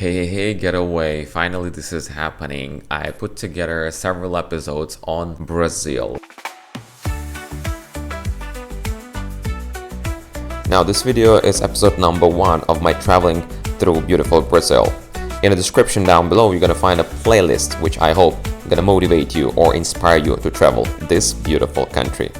Hey, getaway. Finally, this is happening. I put together several episodes on Brazil. Now, this video is episode number 1 of my traveling through beautiful Brazil. In the description down below, you're gonna find a playlist which I hope gonna motivate you or inspire you to travel this beautiful country.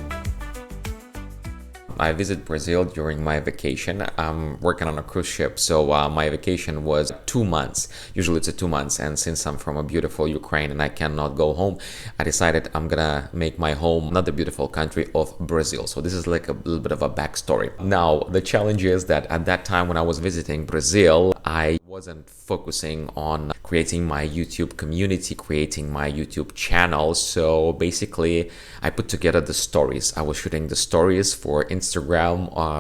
I visit Brazil during my vacation. I'm working on a cruise ship, so my vacation was 2 months. Usually it's 2 months, and since I'm from a beautiful Ukraine and I cannot go home, I decided I'm gonna make my home another beautiful country of Brazil. So this is like a little bit of a backstory. Now, the challenge is that at that time when I was visiting Brazil, I wasn't focusing on creating my YouTube community, creating my YouTube channel. So basically, I put together the stories. I was shooting the stories for Instagram,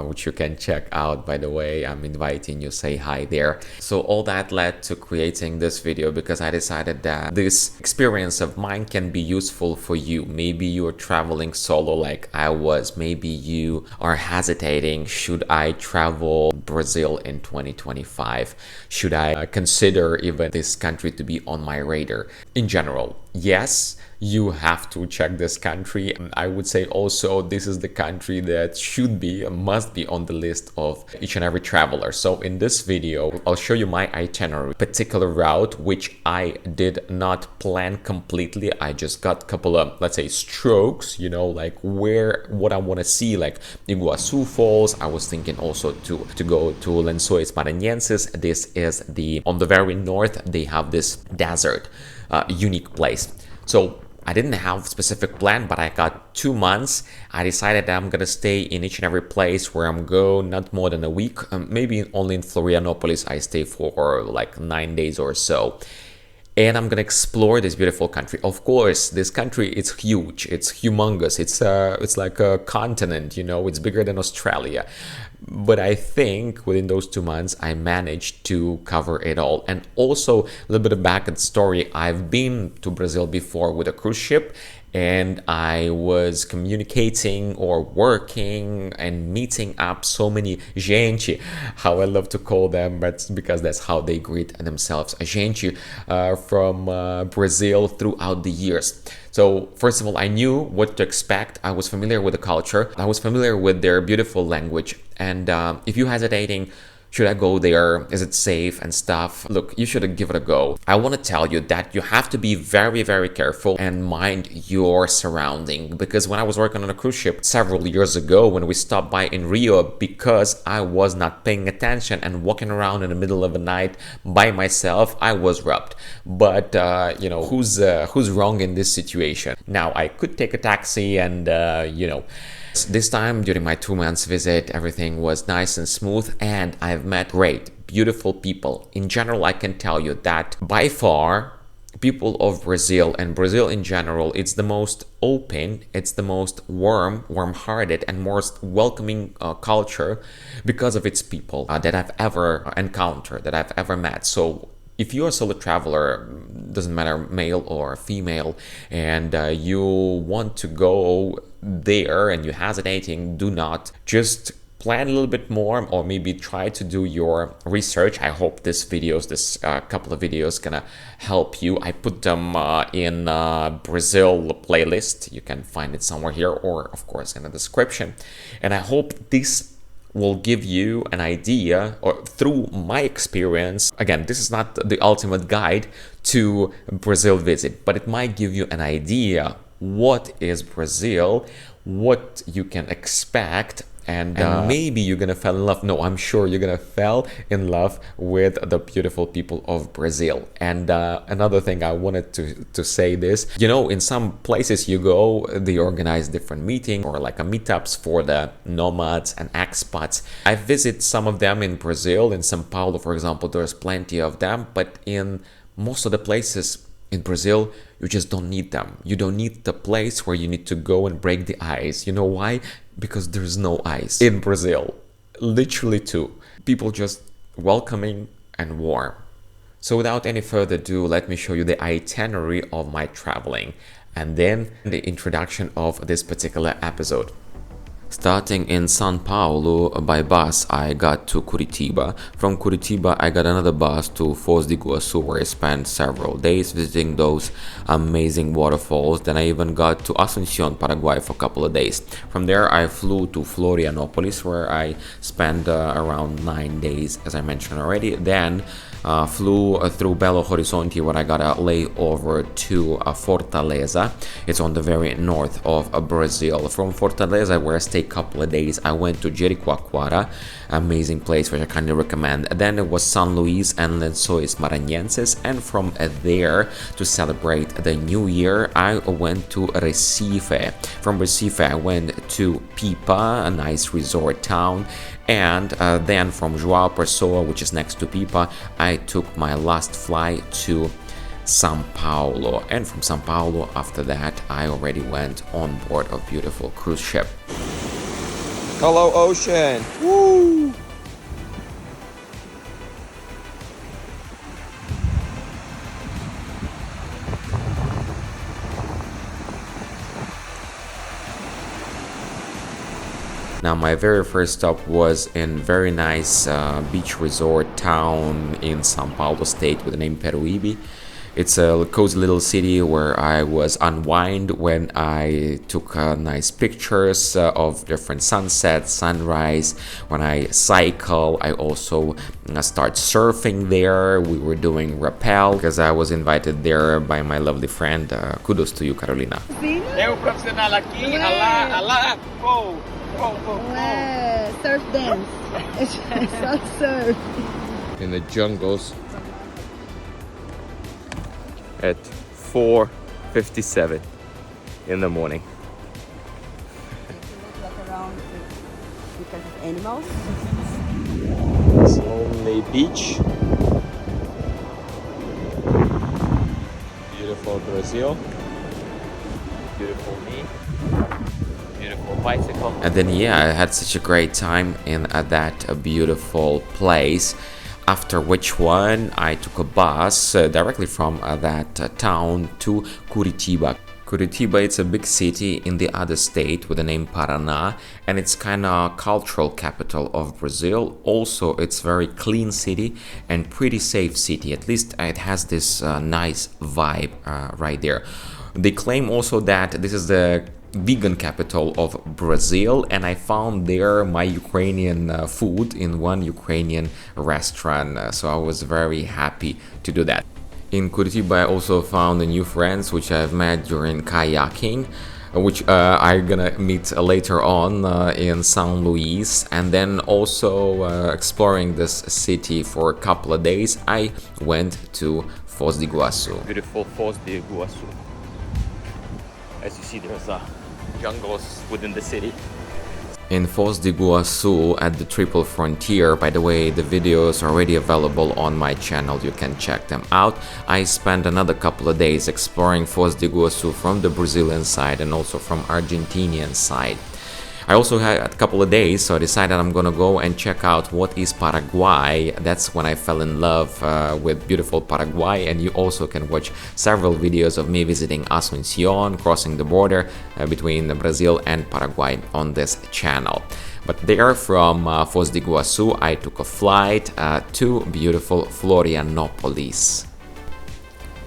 which you can check out, by the way. I'm inviting you, say hi there. So all that led to creating this video because I decided that this experience of mine can be useful for you. Maybe you're traveling solo like I was. Maybe you are hesitating. Should I travel Brazil in 2025? Should I consider even this country to be on my radar? In general, yes, you have to check this country. I would say also this is the country that should be, must be on the list of each and every traveler. So in this video, I'll show you my itinerary, particular route, which I did not plan completely. I just got a couple of, let's say, strokes, like what I want to see, like Iguazu Falls. I was thinking also to go to Lençóis Maranhenses. This is on the very north, they have this desert, unique place. So I didn't have a specific plan, but I got 2 months. I decided that I'm gonna stay in each and every place where I'm going, not more than a week. Maybe only in Florianopolis I stay for like 9 days or so. And I'm gonna explore this beautiful country. Of course, this country is huge. It's humongous. It's like a continent. It's bigger than Australia. But I think within those 2 months, I managed to cover it all. And also a little bit of back story. I've been to Brazil before with a cruise ship, and I was communicating or working and meeting up so many gente, how I love to call them, but because that's how they greet themselves, gente from Brazil throughout the years. So first of all, I knew what to expect. I was familiar with the culture. I was familiar with their beautiful language. And if you're hesitating, should I go there? Is it safe and stuff? Look, you should give it a go. I want to tell you that you have to be very, very careful and mind your surrounding. Because when I was working on a cruise ship several years ago, when we stopped by in Rio, because I was not paying attention and walking around in the middle of the night by myself, I was robbed. But, who's wrong in this situation? Now, I could take a taxi and, This time, during my 2 months visit, everything was nice and smooth, and I've met great, beautiful people. In general, I can tell you that by far, people of Brazil and Brazil in general, it's the most open, it's the most warm-hearted, and most welcoming culture because of its people that I've ever encountered, that I've ever met. So if you're a solo traveler, doesn't matter male or female, and you want to go there and you're hesitating, do not. Just plan a little bit more, or maybe try to do your research. I hope this couple of videos gonna help you. I put them in Brazil playlist. You can find it somewhere here, or of course in the description. And I hope this will give you an idea, or through my experience. Again, this is not the ultimate guide to Brazil visit, but it might give you an idea what is Brazil, what you can expect, and maybe you're gonna fall in love. No, I'm sure you're gonna fall in love with the beautiful people of Brazil. And another thing I wanted to say this, in some places you go, they organize different meetings or like a meetups for the nomads and expats. I visit some of them in Brazil, in Sao Paulo, for example. There's plenty of them, but in most of the places in Brazil, you just don't need them. You don't need the place where you need to go and break the ice. You know why? Because there's no ice in Brazil. Literally too. People just welcoming and warm. So without any further ado, let me show you the itinerary of my traveling and then the introduction of this particular episode. Starting in Sao Paulo by bus, I got to Curitiba. From Curitiba, I got another bus to Foz do Iguaçu, where I spent several days visiting those amazing waterfalls. Then I even got to Asuncion, Paraguay for a couple of days. From there, I flew to Florianopolis, where I spent around 9 days, as I mentioned already. Then flew through Belo Horizonte, where I got a layover to Fortaleza. It's on the very north of Brazil. From Fortaleza, where I stayed a couple of days, I went to Jericoacoara, amazing place which I kind of recommend. Then it was San Luis and Lençóis Maranhenses, and from there, to celebrate the new year, I went to Recife. From Recife, I went to Pipa, a nice resort town, and then from João Pessoa, which is next to Pipa, I took my last flight to Sao Paulo, and from Sao Paulo after that I already went on board a beautiful cruise ship. Hello, ocean! Woo! Now, my very first stop was in very nice beach resort town in Sao Paulo state with the name Peruíbe. It's a cozy little city where I was unwind when I took nice pictures of different sunsets, sunrise. When I cycle, I also start surfing there. We were doing rappel because I was invited there by my lovely friend. Kudos to you, Carolina. Eu profissional aqui, alá, go, go, go, É, surf dance. É só surf. In the jungles at 4:57 in the morning. Like around because of animals. It's lonely beach. Beautiful Brazil. Beautiful me. Beautiful bicycle. And then, yeah, I had such a great time in that beautiful place. After which one, I took a bus directly from that town to Curitiba. Curitiba, it's a big city in the other state with the name Paraná, and it's kind of cultural capital of Brazil. Also, it's very clean city and pretty safe city. At least it has this nice vibe right there. They claim also that this is the vegan capital of Brazil, and I found there my Ukrainian food in one Ukrainian restaurant, so I was very happy to do that. In Curitiba, I also found new friends which I've met during kayaking, which I'm gonna meet later on in San Luis, and then also exploring this city for a couple of days. I went to Foz do Iguaçu. Beautiful Foz do Iguaçu. As you see, there's jungles within the city. In Foz do Iguaçu at the Triple Frontier, by the way, the videos are already available on my channel, you can check them out. I spent another couple of days exploring Foz do Iguaçu from the Brazilian side and also from Argentinian side. I also had a couple of days, so I decided I'm gonna go and check out what is Paraguay. That's when I fell in love with beautiful Paraguay, and you also can watch several videos of me visiting Asuncion, crossing the border between Brazil and Paraguay on this channel. But there from Foz do Iguaçu, I took a flight to beautiful Florianopolis.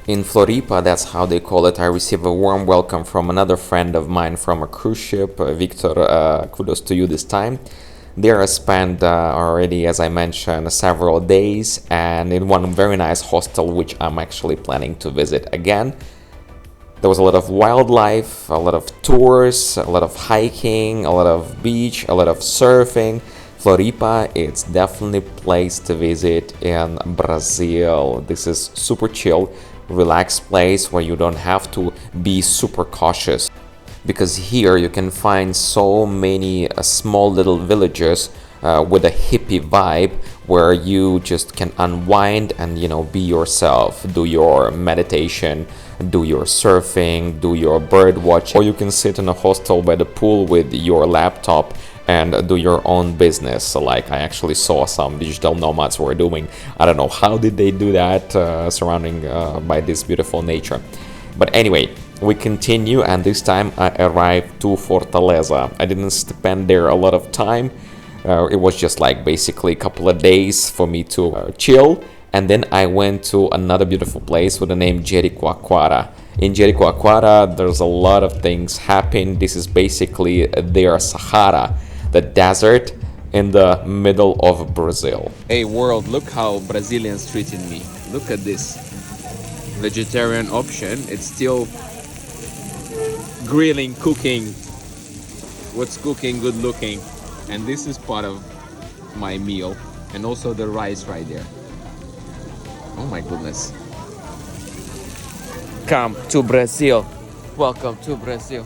In Floripa, that's how they call it, I received a warm welcome from another friend of mine from a cruise ship. Victor, kudos to you this time. There I spent already, as I mentioned, several days, and in one very nice hostel, which I'm actually planning to visit again. There was a lot of wildlife, a lot of tours, a lot of hiking, a lot of beach, a lot of surfing. Floripa, it's definitely a place to visit in Brazil. This is super chill, relaxed place where you don't have to be super cautious, because here you can find so many small little villages with a hippie vibe where you just can unwind and, you know, be yourself, do your meditation, do your surfing, do your bird watching, or you can sit in a hostel by the pool with your laptop and do your own business. So like I actually saw some digital nomads were doing, I don't know how did they do that, surrounding by this beautiful nature. But anyway, We continue, and this time I arrived to Fortaleza. I didn't spend there a lot of time. It was just like basically a couple of days for me to chill. And then I went to another beautiful place with the name Jericoacoara. In Jericoacoara, there's a lot of things happen. This is basically their Sahara, the desert in the middle of Brazil. Hey world, look how Brazilians treated me. Look at this vegetarian option. It's still grilling, cooking. What's cooking, good looking. And this is part of my meal. And also the rice right there. Oh my goodness. Come to Brazil. Welcome to Brazil.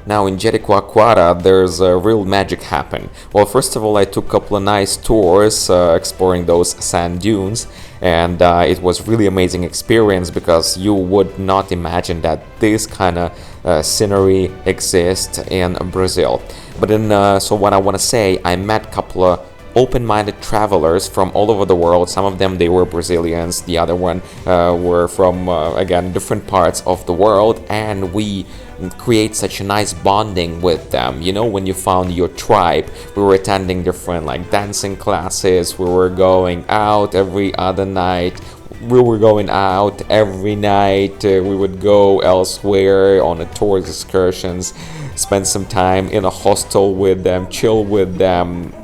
Now in Jericoacoara, there's a real magic happen. Well, first of all, I took a couple of nice tours exploring those sand dunes, and it was really amazing experience because you would not imagine that this kind of scenery exists in Brazil. But then, so what I want to say, I met a couple of open-minded travelers from all over the world. Some of them, they were Brazilians, the other one were from again different parts of the world, and we create such a nice bonding with them. You know, when you found your tribe, we were attending different like dancing classes, we were going out every other night, we were going out every night, we would go elsewhere on a tourist excursions, spend some time in a hostel with them, chill with them.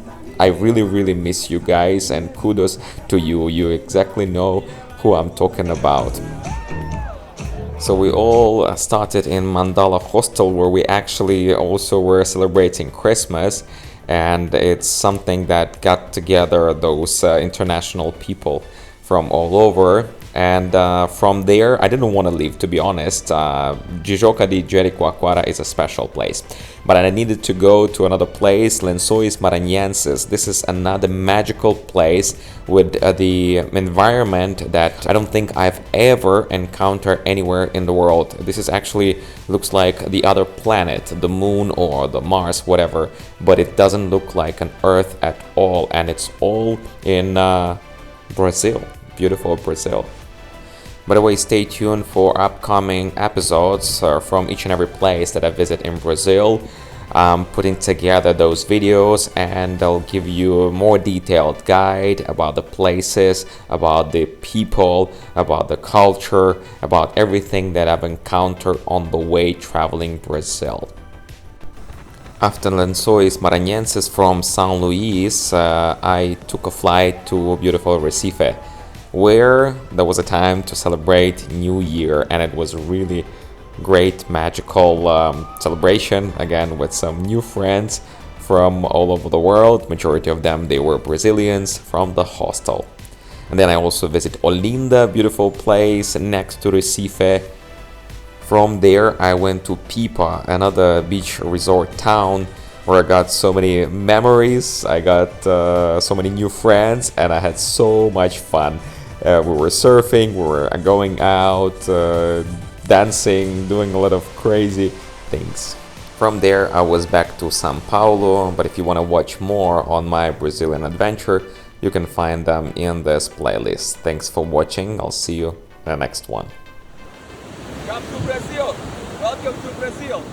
I really miss you guys, and kudos to you. You exactly know who I'm talking about. So we all started in Mandala Hostel, where we actually also were celebrating Christmas, and it's something that got together those international people from all over. And from there, I didn't want to leave, to be honest. Jijoca de Jericoacoara is a special place, but I needed to go to another place, Lençóis Maranhenses. This is another magical place with the environment that I don't think I've ever encountered anywhere in the world. This is actually looks like the other planet, the moon or the Mars, whatever, but it doesn't look like an Earth at all, and it's all in Brazil, beautiful Brazil. By the way, stay tuned for upcoming episodes from each and every place that I visit in Brazil. I'm putting together those videos, and I'll give you a more detailed guide about the places, about the people, about the culture, about everything that I've encountered on the way traveling Brazil. After Lençóis Maranhenses from São Luís, I took a flight to beautiful Recife, where there was a time to celebrate New Year, and it was really great, magical celebration, again with some new friends from all over the world. Majority of them, they were Brazilians from the hostel. And then I also visit Olinda, beautiful place next to Recife. From there I went to Pipa, another beach resort town, where I got so many memories, I got so many new friends, and I had so much fun. We were surfing, we were going out, dancing, doing a lot of crazy things. From there I was back to Sao Paulo, but if you want to watch more on my Brazilian adventure, you can find them in this playlist. Thanks for watching, I'll see you in the next one. Come to Brazil! Welcome to Brazil!